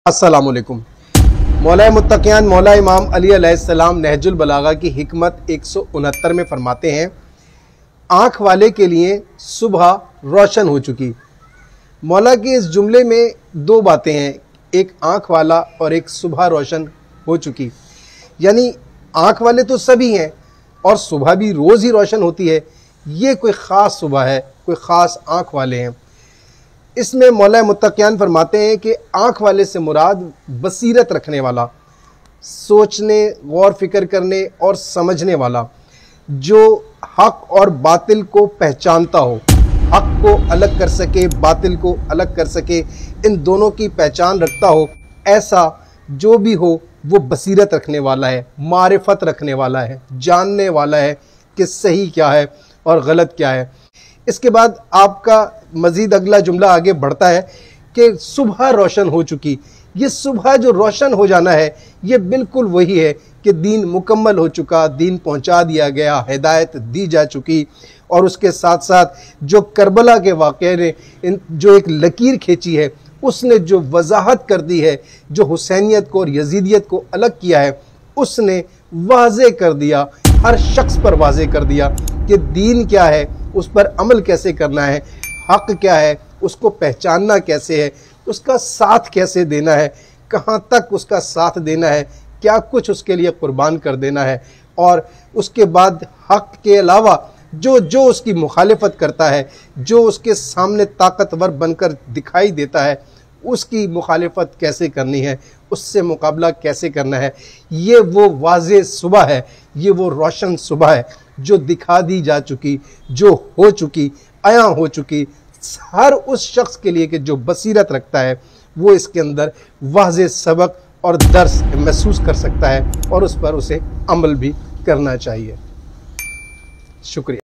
अस्सलामुअलैकुम। मौला मुत्तकियान मौला इमाम अली अलैहिस्सलाम नहजुल बलागा की हिकमत 169 में फरमाते हैं, आँख वाले के लिए सुबह रोशन हो चुकी। मौला के इस जुमले में दो बातें हैं, एक आँख वाला और एक सुबह रोशन हो चुकी। यानी आँख वाले तो सभी हैं और सुबह भी रोज़ ही रोशन होती है। ये कोई ख़ास सुबह है, कोई ख़ास आँख वाले हैं। इसमें मौला मुत्तकियान फरमाते हैं कि आँख वाले से मुराद बसीरत रखने वाला, सोचने, गौर फिक्र करने और समझने वाला, जो हक और बातिल को पहचानता हो, हक को अलग कर सके, बातिल को अलग कर सके, इन दोनों की पहचान रखता हो। ऐसा जो भी हो वो बसीरत रखने वाला है, मारिफत रखने वाला है, जानने वाला है कि सही क्या है और गलत क्या है। इसके बाद आपका मज़ीद अगला जुमला आगे बढ़ता है कि सुबह रोशन हो चुकी। ये सुबह जो रोशन हो जाना है ये बिल्कुल वही है कि दीन मुकम्मल हो चुका, दीन पहुंचा दिया गया, हिदायत दी जा चुकी। और उसके साथ साथ जो करबला के वाक़े ने जो एक लकीर खींची है, उसने जो वजाहत कर दी है, जो हुसैनियत को और यजीदियत को अलग किया है, उसने वाज़े कर दिया, हर शख्स पर वाज़े कर दिया कि दीन क्या है, उस पर अमल कैसे करना है, हक क्या है, उसको पहचानना कैसे है, उसका साथ कैसे देना है, कहाँ तक उसका साथ देना है, क्या कुछ उसके लिए कुर्बान कर देना है। और उसके बाद हक के अलावा जो जो उसकी मुखालिफत करता है, जो उसके सामने ताकतवर बनकर दिखाई देता है, उसकी मुखालिफत कैसे करनी है, उससे मुकाबला कैसे करना है। ये वो वाज़े सुबह है, ये वो रोशन सुबह है जो दिखा दी जा चुकी, जो हो चुकी, आया हो चुकी। हर उस शख्स के लिए कि जो बसीरत रखता है वो इसके अंदर वाज़े सबक और दर्स महसूस कर सकता है और उस पर उसे अमल भी करना चाहिए। शुक्रिया।